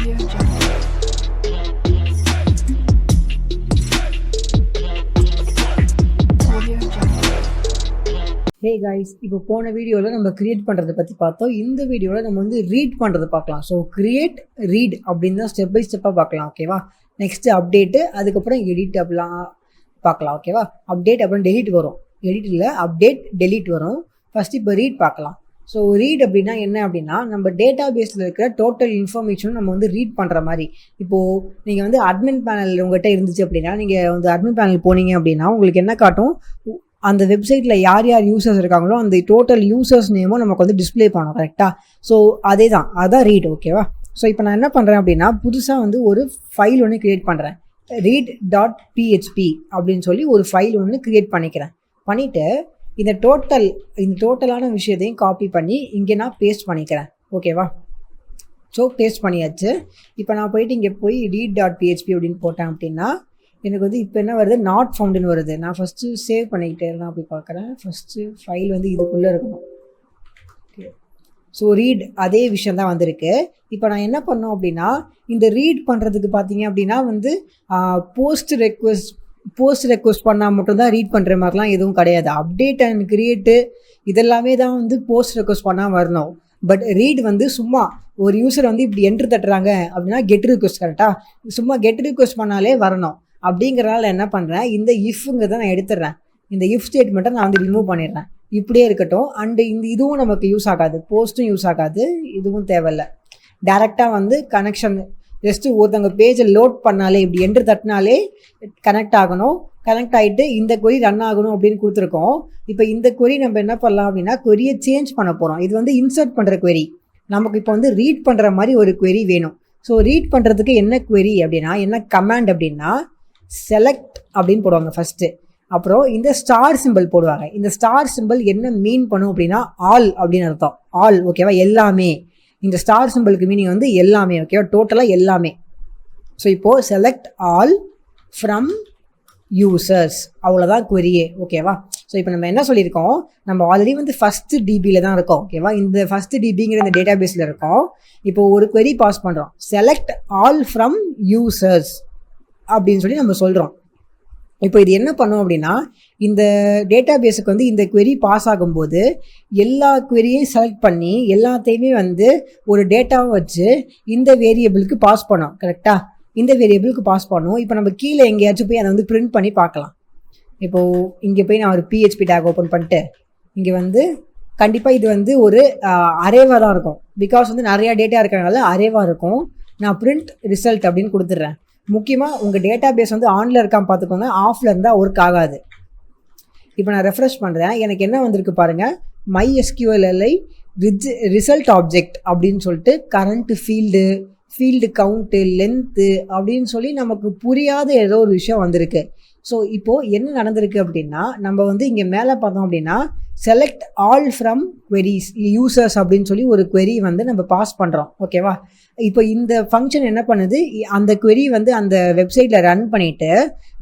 Audio Jungle. Audio Jungle. Hey guys, இப்போ போன வீடியோவில் நம்ம கிரியேட் பண்ணுறதை பற்றி பார்த்தோம். இந்த வீடியோவில் நம்ம வந்து ரீட் பண்ணுறது பார்க்கலாம். ஸோ கிரியேட் ரீட் அப்படின்னு தான் ஸ்டெப் பை ஸ்டெப்பாக பார்க்கலாம். ஓகேவா? நெக்ஸ்ட்டு அப்டேட்டு, அதுக்கப்புறம் எடிட் அப்படிலாம் பார்க்கலாம். ஓகேவா? அப்டேட் அப்புறம் டெலிட் வரும். எடிட்டில் அப்டேட் டெலிட் வரும். ஃபஸ்ட்டு இப்போ ரீட் பார்க்கலாம். ஸோ ரீட் அப்படின்னா என்ன அப்படின்னா, நம்ம டேட்டா பேஸில் இருக்கிற டோட்டல் இன்ஃபர்மேஷன் நம்ம வந்து ரீட் பண்ணுற மாதிரி. இப்போது நீங்கள் வந்து அட்மின் பேனல் உங்கள்கிட்ட இருந்துச்சு அப்படின்னா, நீங்கள் வந்து அட்மின் பேனல் போனீங்க அப்படின்னா உங்களுக்கு என்ன காட்டும், அந்த வெப்சைட்டில் யார் யார் யூசர்ஸ் இருக்காங்களோ அந்த டோட்டல் யூசர்ஸ் நேமும் நமக்கு வந்து டிஸ்பிளே பண்ணணும். கரெக்டாக? ஸோ அதே தான், அதுதான் ரீட். ஓகேவா? ஸோ இப்போ நான் என்ன பண்ணுறேன் அப்படின்னா, புதுசாக வந்து ஒரு ஃபைல் ஒன்று க்ரியேட் பண்ணுறேன். read.php அப்படின்னு சொல்லி ஒரு ஃபைல் ஒன்று க்ரியேட் பண்ணிவிட்டு இந்த டோட்டலான விஷயத்தையும் காப்பி பண்ணி இங்கே நான் பேஸ்ட் பண்ணிக்கிறேன். ஓகேவா? ஸோ பேஸ்ட் பண்ணியாச்சு. இப்போ நான் போயிட்டு இங்கே போய் read.php அப்படின்னு போட்டேன் அப்படின்னா எனக்கு வந்து இப்போ என்ன வருது, நாட் ஃபவுண்டுன்னு வருது. நான் ஃபஸ்ட்டு சேவ் பண்ணிக்கிட்டே இருந்தேன். அப்படி பார்க்குறேன். ஃபஸ்ட்டு ஃபைல் வந்து இதுக்குள்ளே இருக்கணும். ஓகே. ஸோ ரீட் அதே விஷயம் தான் வந்திருக்கு. இப்போ நான் என்ன பண்ணோம் அப்படின்னா, இந்த ரீட் பண்ணுறதுக்கு பார்த்தீங்க அப்படின்னா வந்து போஸ்ட் ரெக்வஸ்ட் பண்ணால் மட்டும்தான் ரீட் பண்ணுற மாதிரிலாம் எதுவும் கிடையாது. அப்டேட் அண்ட் கிரியேட்டு இதெல்லாமே தான் வந்து போஸ்ட் ரெக்வஸ்ட் பண்ணால் வரணும். பட் ரீட் வந்து சும்மா ஒரு யூசர் வந்து இப்படி என்ட்ரு தட்டுறாங்க அப்படின்னா கெட் ரிக்வஸ்ட், கரெக்டாக? சும்மா கெட் ரிக்வஸ்ட் பண்ணாலே வரணும். அப்படிங்கிறனால என்ன பண்ணுறேன், இந்த இஃப்ங்கிறத நான் எடுத்துடுறேன். இந்த இஃப் ஸ்டேட்மெண்ட்டை நான் வந்து ரிமூவ் பண்ணிடுறேன். இப்படியே இருக்கட்டும். அண்டு இதுவும் நமக்கு யூஸ் ஆகாது, போஸ்ட்டும் யூஸ் ஆகாது, இதுவும் தேவையில்லை. டேரெக்டாக வந்து கனெக்ஷன் ஜஸ்ட்டு ஒருத்தவங்க பேஜை லோட் பண்ணாலே இப்படி என்ட்ரு தட்டினாலே கனெக்ட் ஆகணும். கனெக்ட் ஆகிட்டு இந்த கொரி ரன் ஆகணும் அப்படின்னு கொடுத்துருக்கோம். இப்போ இந்த கொரி நம்ம என்ன பண்ணலாம் அப்படின்னா, கொரியை சேஞ்ச் பண்ண போகிறோம். இது வந்து இன்சர்ட் பண்ணுற கொரி. நமக்கு இப்போ வந்து ரீட் பண்ணுற மாதிரி ஒரு கொரி வேணும். ஸோ ரீட் பண்ணுறதுக்கு என்ன கொரி அப்படின்னா, என்ன கமாண்ட் அப்படின்னா, செலக்ட் அப்படின்னு போடுவாங்க ஃபஸ்ட்டு. அப்புறம் இந்த ஸ்டார் சிம்பிள் போடுவாங்க. இந்த ஸ்டார் சிம்பிள் என்ன மீன் பண்ணும் அப்படின்னா, ஆல் அப்படின்னு அர்த்தம். ஆல். ஓகேவா? எல்லாமே. இந்த ஸ்டார் சிம்பிளுக்கு மீனிங் வந்து எல்லாமே. ஓகேவா? டோட்டலாக எல்லாமே. ஸோ இப்போது செலக்ட் ஆல் ஃப்ரம் யூசர்ஸ், அவ்வளோதான் கொரியே. ஓகேவா? ஸோ இப்போ நம்ம என்ன சொல்லியிருக்கோம், நம்ம ஆல்ரெடி வந்து ஃபஸ்ட்டு டிபியில் தான் இருக்கோம். ஓகேவா? இந்த ஃபஸ்ட்டு டிபிங்கிற இந்த டேட்டா பேஸில் இருக்கோம். இப்போ ஒரு கொரி பாஸ் பண்ணுறோம், செலக்ட் ஆல் ஃப்ரம் யூசர்ஸ் அப்படின்னு சொல்லி நம்ம சொல்கிறோம். இப்போ இது என்ன பண்ணும் அப்படின்னா, இந்த டேட்டா பேஸுக்கு வந்து இந்த query பாஸ் ஆகும்போது எல்லா queryயையும் செலக்ட் பண்ணி எல்லாத்தையுமே வந்து ஒரு டேட்டாவை வச்சு இந்த வேரியபிளுக்கு பாஸ் பண்ணோம். கரெக்டாக? இந்த வேரியபிளுக்கு பாஸ் பண்ணும். இப்போ நம்ம கீழே எங்கேயாச்சும் போய் அதை வந்து பிரிண்ட் பண்ணி பார்க்கலாம். இப்போது இங்கே போய் நான் ஒரு PHP டேக் ஓப்பன் பண்ணிட்டு இங்கே வந்து கண்டிப்பாக இது வந்து ஒரு அரேவாக தான் இருக்கும். பிகாஸ் வந்து நிறையா டேட்டா இருக்கிறனால அரேவாக இருக்கும். நான் பிரிண்ட் ரிசல்ட் அப்படின்னு கொடுத்துட்றேன். முக்கியமாக உங்கள் டேட்டா பேஸ் வந்து ஆனில் இருக்கான்னு பார்த்துக்கோங்க, ஆஃபில் இருந்தால் ஒர்க் ஆகாது. இப்போ நான் ரெஃப்ரெஷ் பண்ணுறேன். எனக்கு என்ன வந்திருக்கு பாருங்கள், MySQLi ரிசல்ட் ஆப்ஜெக்ட் அப்படின்னு சொல்லிட்டு கரண்ட் ஃபீல்டு கவுண்ட்டு, லென்த்து அப்படின்னு சொல்லி நமக்கு புரியாத ஏதோ ஒரு விஷயம் வந்திருக்கு. ஸோ இப்போது என்ன நடந்திருக்கு அப்படின்னா, நம்ம வந்து இங்கே மேலே பார்த்தோம் அப்படின்னா select all from queries users அப்படின்னு சொல்லி ஒரு query வந்து நம்ம பாஸ் பண்ணுறோம். ஓகேவா? இப்போ இந்த ஃபங்க்ஷன் என்ன பண்ணுது, அந்த query வந்து அந்த வெப்சைட்டில் ரன் பண்ணிவிட்டு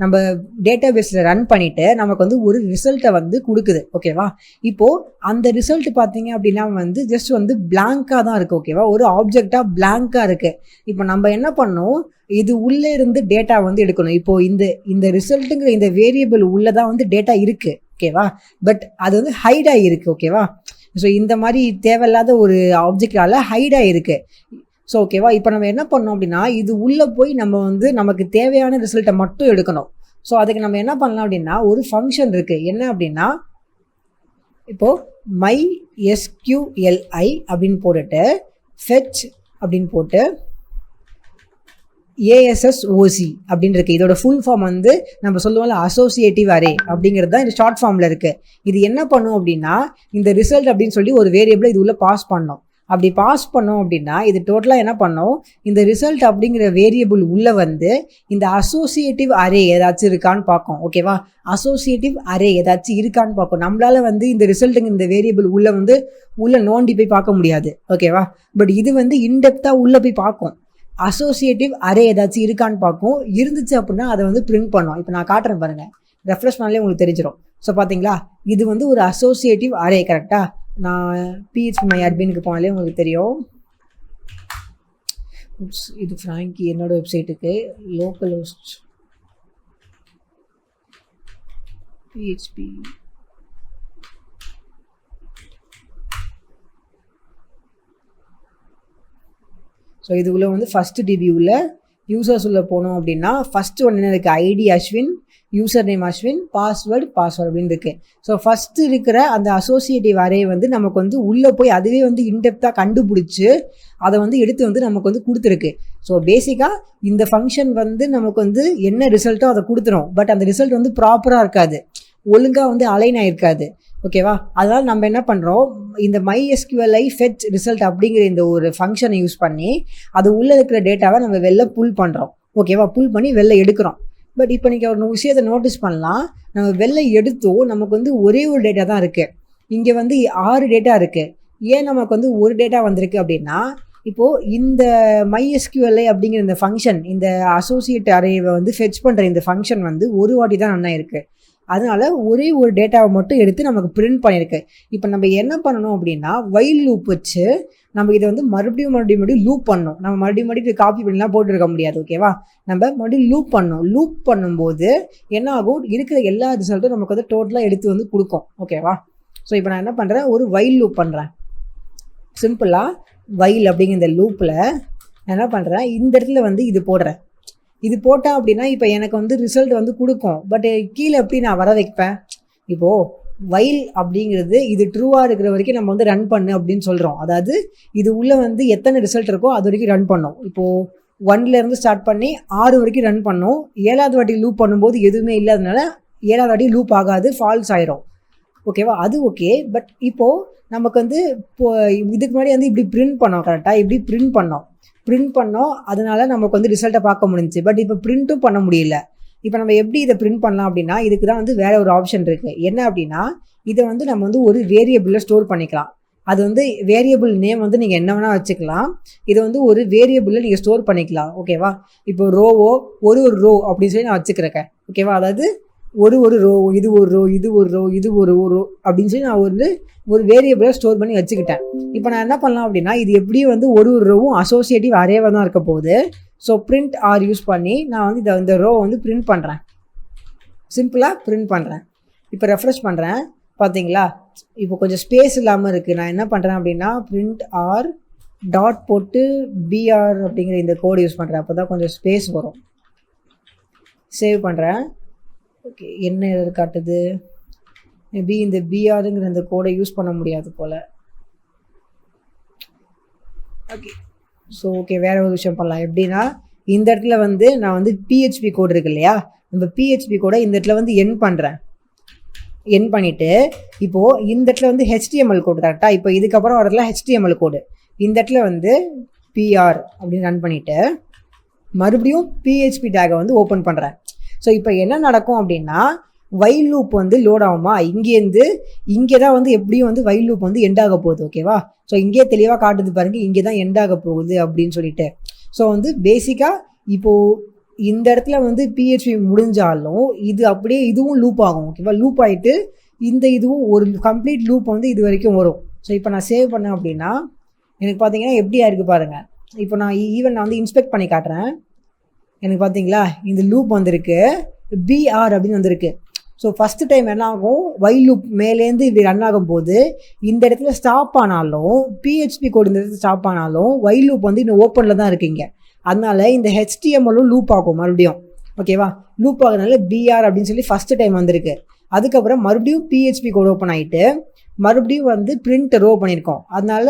நம்ம டேட்டா பேஸில் ரன் பண்ணிவிட்டு நமக்கு வந்து ஒரு ரிசல்ட்டை வந்து கொடுக்குது. ஓகேவா? இப்போது அந்த ரிசல்ட் பார்த்தீங்க அப்படின்னா வந்து ஜஸ்ட் வந்து பிளாங்காக தான் இருக்குது. ஓகேவா? ஒரு ஆப்ஜெக்டாக பிளாங்காக இருக்குது. இப்போ நம்ம என்ன பண்ணோம், இது உள்ளே இருந்து டேட்டா வந்து எடுக்கணும். இப்போது இந்த ரிசல்ட்டுங்கிற இந்த வேரியபிள் உள்ளே தான் வந்து டேட்டா இருக்குது. ஓகேவா? பட் அது வந்து ஹைட் ஆகிருக்கு. ஓகேவா? ஸோ இந்த மாதிரி தேவையில்லாத ஒரு ஆப்ஜெக்டால் ஹைட் ஆகிருக்கு. ஸோ ஓகேவா? இப்போ நம்ம என்ன பண்ணோம் அப்படின்னா, இது உள்ளே போய் நம்ம வந்து நமக்கு தேவையான ரிசல்ட்டை மட்டும் எடுக்கணும். ஸோ அதுக்கு நம்ம என்ன பண்ணலாம் அப்படின்னா, ஒரு ஃபங்க்ஷன் இருக்குது. என்ன அப்படின்னா, இப்போது MySQLi அப்படின்னு போட்டுட்டு ஃபெச் அப்படின்னு போட்டு ASSOC அப்படின்னு இருக்குது. இதோட ஃபுல் ஃபார்ம் வந்து நம்ம சொல்லுவோம்ல அசோசியேட்டிவ் அரே அப்படிங்கிறது தான் இந்த ஷார்ட் ஃபார்மில் இருக்குது. இது என்ன பண்ணும் அப்படின்னா, இந்த ரிசல்ட் அப்படின்னு சொல்லி ஒரு வேரியபிளை இது உள்ளே பாஸ் பண்ணோம். அப்படி பாஸ் பண்ணோம் அப்படின்னா இது டோட்டலாக என்ன பண்ணோம், இந்த ரிசல்ட் அப்படிங்கிற வேரியபிள் உள்ளே வந்து இந்த அசோசியேட்டிவ் அரே ஏதாச்சும் இருக்கான்னு பார்க்கும். ஓகேவா? அசோசியேட்டிவ் அரே ஏதாச்சும் இருக்கான்னு பார்க்கும். நம்மளால் வந்து இந்த ரிசல்ட்டுங்க இந்த வேரியபிள் உள்ளே வந்து உள்ளே நோண்டி போய் பார்க்க முடியாது. ஓகேவா? பட் இது வந்து இன்டெப்த்தாக உள்ளே போய் பார்க்கும். அசோசியேட்டிவ் அரே ஏதாச்சும் இருக்கான்னு பார்க்கும். இருந்துச்சு அப்படின்னா அதை வந்து பிரிண்ட் பண்ணும். இப்போ நான் காட்டுறேன் பாருங்கள், ரெஃப்ரெஷ் பண்ணாலே உங்களுக்கு தெரிஞ்சிடும். ஸோ பார்த்தீங்களா, இது வந்து ஒரு அசோசியேட்டிவ் அரே. கரெக்டாக? நான் PHP my adminக்கு போனாலே உங்களுக்கு தெரியும். இது ஃப்ராங்கி என்னோட வெப்சைட்டுக்கு லோக்கல் ஹோஸ்ட் PHP. ஸோ இதுக்குள்ளே வந்து ஃபஸ்ட்டு டிபி உள்ள யூசர்ஸ் உள்ள போனோம் அப்படின்னா ஃபஸ்ட்டு ஒன்று என்ன இருக்குது, ID Ashwin, user name Ashwin, password அப்படின்னு இருக்குது. ஸோ ஃபஸ்ட்டு இருக்கிற அந்த அசோசியேட்டிவ் அரே வந்து நமக்கு வந்து உள்ளே போய் அதுவே வந்து இன்டெப்த்தாக கண்டுபிடிச்சி அதை வந்து எடுத்து வந்து நமக்கு வந்து கொடுத்துருக்கு. ஸோ பேசிக்காக இந்த ஃபங்க்ஷன் வந்து நமக்கு வந்து என்ன ரிசல்ட்டோ அதை கொடுத்துரும். பட் அந்த ரிசல்ட் வந்து ப்ராப்பராக இருக்காது, ஒழுங்காக வந்து அலைன் ஆகிருக்காது. ஓகேவா? அதனால் நம்ம என்ன பண்ணுறோம், இந்த MySQLi fetch ரிசல்ட் அப்படிங்கிற இந்த ஒரு ஃபங்க்ஷனை யூஸ் பண்ணி அது உள்ளே இருக்கிற டேட்டாவை நம்ம வெளில புல் பண்ணுறோம். ஓகேவா? புல் பண்ணி வெளில எடுக்கிறோம். பட் இப்போ நீங்கள் ஒரு விஷயத்தை நோட்டீஸ் பண்ணலாம், நம்ம வெளில எடுத்தோம் நமக்கு வந்து ஒரே ஒரு டேட்டா தான் இருக்குது. இங்கே வந்து 6 டேட்டா இருக்குது. ஏன் நமக்கு வந்து ஒரு டேட்டா வந்திருக்கு அப்படின்னா, இப்போது இந்த MySQLi அப்படிங்கிற இந்த ஃபங்க்ஷன், இந்த அசோசியேட் அரேவை வந்து ஃபெச் பண்ணுற இந்த ஃபங்க்ஷன் வந்து ஒரு வாட்டி தான் நல்லா இருக்குது. அதனால ஒரே ஒரு டேட்டாவை மட்டும் எடுத்து நமக்கு பிரிண்ட் பண்ணியிருக்கு. இப்போ நம்ம என்ன பண்ணணும் அப்படின்னா, வைல் லூப் வச்சு நம்ம இதை வந்து மறுபடியும் லூப் பண்ணணும். நம்ம மறுபடியும் காப்பி பண்ணிலாம் போட்டுருக்க முடியாது. ஓகேவா? நம்ம மறுபடியும் லூப் பண்ணணும். லூப் பண்ணும்போது என்ன ஆகும், இருக்கிற எல்லா ரிசல்ட்டும் நமக்கு வந்து டோட்டலாக எடுத்து வந்து கொடுக்கும். ஓகேவா? ஸோ இப்போ நான் என்ன பண்ணுறேன், ஒரு வைல் லூப் பண்ணுறேன். சிம்பிளாக வைல் அப்படிங்கிற இந்த லூப்பில் என்ன பண்ணுறேன், இந்த இடத்துல வந்து இது போடுறேன். இது போட்டால் அப்படின்னா இப்போ எனக்கு வந்து ரிசல்ட் வந்து கொடுக்கும். பட் கீழே எப்படி நான் வர வைப்பேன், இப்போது வைல் அப்படிங்கிறது இது ட்ரூவாக இருக்கிற வரைக்கும் நம்ம வந்து ரன் பண்ணு அப்படின்னு சொல்கிறோம். அதாவது இது உள்ளே வந்து எத்தனை ரிசல்ட் இருக்கோ அது வரைக்கும் ரன் பண்ணோம். இப்போது 1லேருந்து ஸ்டார்ட் பண்ணி 6 வரைக்கும் ரன் பண்ணோம். 7வது வாட்டி லூப் பண்ணும்போது எதுவுமே இல்லாதனால 7வது வாட்டி லூப் ஆகாது, ஃபால்ஸ் ஆயிரும். ஓகேவா? அது ஓகே. பட் இப்போது நமக்கு வந்து இதுக்கு முன்னாடி வந்து இப்படி பிரிண்ட் பண்ணோம், கரெக்டாக இப்படி பிரிண்ட் பண்ணோம். அதனால நமக்கு வந்து ரிசல்ட்டை பார்க்க முடிஞ்சிச்சு. பட் இப்போ பிரிண்ட்டும் பண்ண முடியல. இப்போ நம்ம எப்படி இதை பிரிண்ட் பண்ணலாம் அப்படின்னா, இதுக்கு தான் வந்து வேற ஒரு ஆப்ஷன் இருக்குது. என்ன அப்படின்னா, இதை வந்து நம்ம வந்து ஒரு வேரியபிளில் ஸ்டோர் பண்ணிக்கலாம். அது வந்து வேரியபிள் நேம் வந்து நீங்கள் என்ன வேணால் வச்சுக்கலாம். இதை வந்து ஒரு வேரியபிளில் நீங்கள் ஸ்டோர் பண்ணிக்கலாம். ஓகேவா? இப்போ ரோவோ ஒரு ரோ அப்படின்னு சொல்லி நான் வச்சுக்கிறேன். ஓகேவா? அதாவது ஒரு ரோ, இது ஒரு ரோ, இது ஒரு ரோ, இது ஒரு ரோ அப்படின்னு சொல்லி நான் ஒரு வேரியபிளை ஸ்டோர் பண்ணி வச்சுக்கிட்டேன். இப்போ நான் என்ன பண்ணலாம் அப்படின்னா, இது எப்படியும் வந்து ஒரு ரோவும் அசோசியேட்டிவ் அரேவாக தான் இருக்க போகுது. ஸோ பிரிண்ட் ஆர் யூஸ் பண்ணி நான் வந்து இந்த ரோ வந்து பிரிண்ட் பண்ணுறேன். சிம்பிளாக பிரிண்ட் பண்ணுறேன். இப்போ ரெஃப்ரெஷ் பண்ணுறேன், பார்த்தீங்களா? இப்போ கொஞ்சம் ஸ்பேஸ் இல்லாமல் இருக்குது. நான் என்ன பண்ணுறேன் அப்படின்னா, பிரிண்ட் ஆர் டாட் போட்டு BR அப்படிங்கிற இந்த கோடு யூஸ் பண்ணுறேன். அப்போ தான் கொஞ்சம் ஸ்பேஸ் வரும். சேவ் பண்ணுறேன். ஓகே, என்ன எரர் காட்டுது, மேபி இந்த BRங்கிற இந்த கோடை யூஸ் பண்ண முடியாது போல். ஓகே, ஸோ ஓகே, வேறு ஒரு விஷயம் பண்ணலாம். எப்படின்னா, இந்த இடத்துல வந்து நான் வந்து PHP கோடு இருக்கு இல்லையா, நம்ம PHP கோடை இந்த இடத்துல வந்து என் பண்ணிவிட்டு இப்போது இந்த இடத்துல வந்து HTML கோடு கரெக்டாக. இப்போ இதுக்கப்புறம் வரதுல HTML கோடு இந்த இடத்துல வந்து PR அப்படின்னு ரன் பண்ணிவிட்டு மறுபடியும் PHP டேகை வந்து ஓப்பன் பண்ணுறேன். ஸோ இப்போ என்ன நடக்கும் அப்படின்னா, வைல் லூப் வந்து லோட் ஆகுமா, இங்கேருந்து இங்கே தான் வந்து எப்படியும் வந்து வைல் லூப் வந்து எண்ட் ஆக போகுது. ஓகேவா? ஸோ இங்கே தெளிவாக காட்டுது பாருங்கள், இங்கே தான் எண்ட் ஆக போகுது அப்படின்னு சொல்லிட்டு. ஸோ வந்து பேசிக்காக இப்போது இந்த இடத்துல வந்து PHP முடிஞ்சாலும் இது அப்படியே இதுவும் லூப் ஆகும். ஓகேவா? லூப் ஆகிட்டு இந்த இதுவும் ஒரு கம்ப்ளீட் லூப் வந்து இது வரைக்கும் வரும். ஸோ இப்போ நான் சேவ் பண்ணேன் அப்படின்னா எனக்கு பார்த்தீங்கன்னா எப்படியா இருக்குது பாருங்கள். இப்போ நான் நான் வந்து இன்ஸ்பெக்ட் பண்ணி காட்டுறேன். எனக்கு பார்த்தீங்களா இந்த லூப் வந்திருக்கு, BR அப்படின்னு வந்திருக்கு. ஸோ ஃபஸ்ட்டு டைம் என்ன ஆகும், வைல் லூப் மேலேருந்து இப்படி ரன் ஆகும் போது இந்த இடத்துல ஸ்டாப் ஆனாலும் PHP கோடு இந்த இடத்துல ஸ்டாப் ஆனாலும் வைல் லூப் வந்து இன்னும் ஓப்பனில் தான் இருக்குங்க. அதனால இந்த HTMLும் லூப் ஆகும் மறுபடியும். ஓகேவா? லூப் ஆகுறதுனால BR அப்படின்னு சொல்லி ஃபஸ்ட்டு டைம் வந்திருக்கு. அதுக்கப்புறம் மறுபடியும் PHP கோடு ஓப்பன் ஆகிட்டு மறுபடியும் வந்து பிரிண்ட் ரோ பண்ணியிருக்கோம். அதனால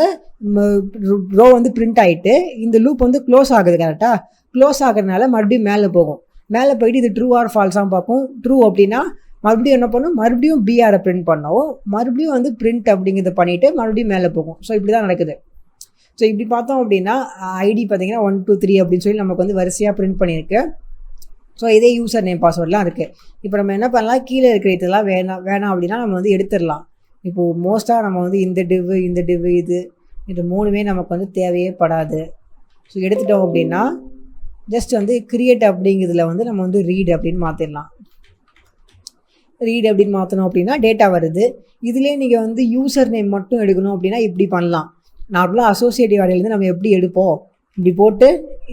ரோ வந்து பிரிண்ட் ஆகிட்டு இந்த லூப் வந்து க்ளோஸ் ஆகுது. கரெக்டாக க்ளோஸ் ஆகுறதுனால மறுபடியும் மேலே போகும். மேலே போயிட்டு இது ட்ரூ ஆர் ஃபால்ஸாக பார்க்கும். ட்ரூ அப்படின்னா மறுபடியும் என்ன பண்ணும், மறுபடியும் BR பிரிண்ட் பண்ணோம், மறுபடியும் வந்து பிரிண்ட் அப்படிங்கிறத பண்ணிவிட்டு மறுபடியும் மேலே போகும். ஸோ இப்படி தான் நடக்குது. ஸோ இப்படி பார்த்தோம் அப்படின்னா ஐடி பார்த்தீங்கன்னா 1 2 3 அப்படின்னு சொல்லி நமக்கு வந்து வரிசையாக பிரிண்ட் பண்ணியிருக்கு. ஸோ இதே யூசர் நேம் பாஸ்வேர்ட்லாம் இருக்குது. இப்போ நம்ம என்ன பண்ணலாம், கீழே இருக்கிற இதெல்லாம் வேணாம் அப்படின்னா நம்ம வந்து எடுத்துடலாம். இப்போது மோஸ்ட்டாக நம்ம வந்து இந்த டிவ் இது மூணுமே நமக்கு வந்து தேவையே படாது. ஸோ எடுத்துட்டோம் அப்படின்னா ஜஸ்ட் வந்து கிரியேட் அப்படிங்கிறதுல வந்து நம்ம வந்து ரீட் அப்படின்னு மாற்றிடலாம். ரீட் அப்படின்னு மாற்றணும் அப்படின்னா டேட்டா வருது. இதுலேயே நீங்கள் வந்து யூசர் நேம் மட்டும் எடுக்கணும் அப்படின்னா இப்படி பண்ணலாம். நார்மலாக அசோசியேட்டிவ் அரேலேருந்து நம்ம எப்படி எடுப்போம், இப்படி போட்டு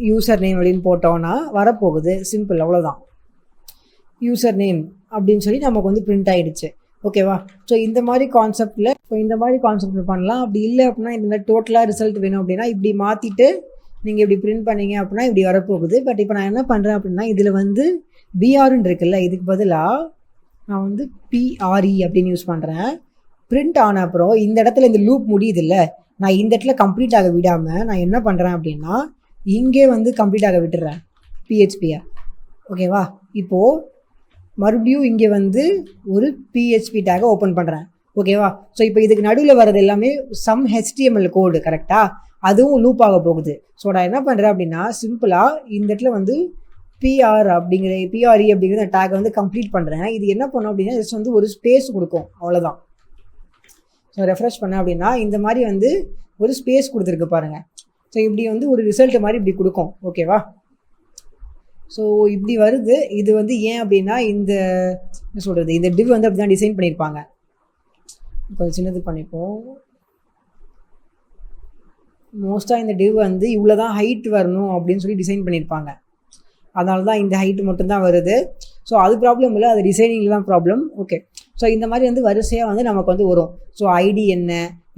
யூசர் நேம் அப்படின்னு போட்டோன்னா வரப்போகுது. சிம்பிள், அவ்வளோதான். யூசர் நேம் அப்படின்னு சொல்லி நமக்கு வந்து பிரிண்ட் ஆகிடுச்சு. ஓகேவா? ஸோ இந்த மாதிரி கான்செப்டில் பண்ணலாம். அப்படி இல்லை அப்படின்னா இந்த மாதிரி டோட்டலாக ரிசல்ட் வேணும் அப்படின்னா இப்படி மாற்றிட்டு நீங்கள் இப்படி பிரிண்ட் பண்ணீங்க அப்படின்னா இப்படி வரப்போகுது. பட் இப்போ நான் என்ன பண்ணுறேன் அப்படின்னா இதில் வந்து பிஆர்ன்னு இருக்குல்ல, இதுக்கு பதிலாக நான் வந்து பிஆர்இ அப்படின்னு யூஸ் பண்ணுறேன். பிரிண்ட் ஆன அப்புறம் இந்த இடத்துல இந்த லூப் முடியுது இல்லை, நான் இந்த இடத்துல கம்ப்ளீட் ஆக விடாமல் நான் என்ன பண்ணுறேன் அப்படின்னா இங்கே வந்து கம்ப்ளீட் ஆக விட்டுறேன் பிஹெச்பியை. ஓகேவா? இப்போது மறுபடியும் இங்கே வந்து ஒரு பிஹெச்பி டேகை ஓப்பன் பண்ணுறேன். ஓகேவா? ஸோ இப்போ இதுக்கு நடுவில் வர்றது எல்லாமே சம் ஹெச்டிஎம்எல் கோடு கரெக்டாக, அதுவும் லூப் ஆக போகுது. ஸோ நான் என்ன பண்ணுறேன் அப்படின்னா சிம்பிளாக இந்த இடத்துல வந்து பிஆர்இ அப்படிங்கிற டேகை வந்து கம்ப்ளீட் பண்ணுறேன். இது என்ன பண்ணும் அப்படின்னா ஜஸ்ட் வந்து ஒரு ஸ்பேஸ் கொடுக்கும், அவ்வளோதான். ஸோ ரெஃப்ரெஷ் பண்ணேன் அப்படின்னா இந்த மாதிரி வந்து ஒரு ஸ்பேஸ் கொடுத்துருக்கு பாருங்கள். ஸோ இப்படி வந்து ஒரு ரிசல்ட் மாதிரி இப்படி கொடுக்கும். ஓகேவா? ஸோ இப்படி வருது. இது வந்து ஏன் அப்படின்னா இந்த என்ன சொல்கிறது, இந்த டிவ் வந்து அப்படி தான் டிசைன் பண்ணியிருப்பாங்க. இப்போ சின்னது பண்ணிப்போம். மோஸ்ட்டாக இந்த டிவ் வந்து இவ்வளோ தான் ஹைட் வரணும் அப்படின்னு சொல்லி டிசைன் பண்ணியிருப்பாங்க. அதனால தான் இந்த ஹைட்டு மட்டும்தான் வருது. ஸோ அது ப்ராப்ளம் இல்லை, அது டிசைனிங்கில் தான் ப்ராப்ளம். ஓகே, ஸோ இந்த மாதிரி வந்து வரிசையாக வந்து நமக்கு வந்து வரும். ஸோ ஐடி என்ன,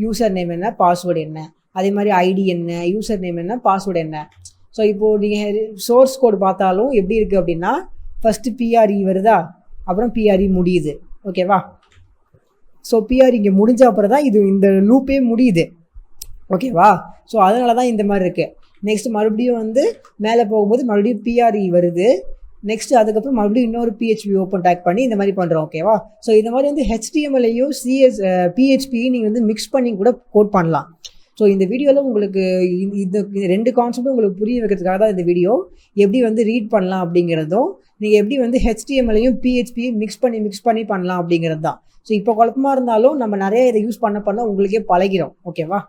யூசர் நேம் என்ன, பாஸ்வேர்டு என்ன, அதே மாதிரி ஐடி என்ன, யூசர் நேம் என்ன, பாஸ்வேர்டு என்ன. ஸோ இப்போது நீங்கள் சோர்ஸ் கோடு பார்த்தாலும் எப்படி இருக்குது அப்படின்னா ஃபஸ்ட்டு பிஆர்இ வருதா, அப்புறம் பிஆர்இ முடியுது. ஓகேவா? ஸோ பிஆர்இ இங்கே முடிஞ்ச அப்புறம் தான் இது இந்த லூப்பே முடியுது. ஓகேவா? ஸோ அதனால தான் இந்த மாதிரி இருக்குது. நெக்ஸ்ட் மறுபடியும் வந்து மேலே போகும்போது மறுபடியும் பிஆர்இ வருது. நெக்ஸ்ட் அதுக்கப்புறம் மறுபடியும் இன்னொரு பிஹெச்பி ஓப்பன் டேக் பண்ணி இந்த மாதிரி பண்ணுறோம். ஓகேவா? ஸோ இந்த மாதிரி வந்து ஹெச்டிஎம்எல்லையும் பிஹெச்பியும் நீங்கள் வந்து மிக்ஸ் பண்ணி கூட கோட் பண்ணலாம். ஸோ இந்த வீடியோவில் உங்களுக்கு இந்த 2 கான்செப்டும் உங்களுக்கு புரிய வைக்கிறதுக்காக தான் இந்த வீடியோ. எப்படி வந்து ரீட் பண்ணலாம் அப்படிங்கிறதும், நீங்கள் எப்படி வந்து ஹெச்டிஎம்எல்லையும் பிஹெச்பியும் மிக்ஸ் பண்ணி பண்ணலாம் அப்படிங்கிறது தான். ஸோ இப்போ குழப்பமாக இருந்தாலும் நம்ம நிறைய இதை யூஸ் பண்ண உங்களுக்கே பழகிடும். ஓகேவா?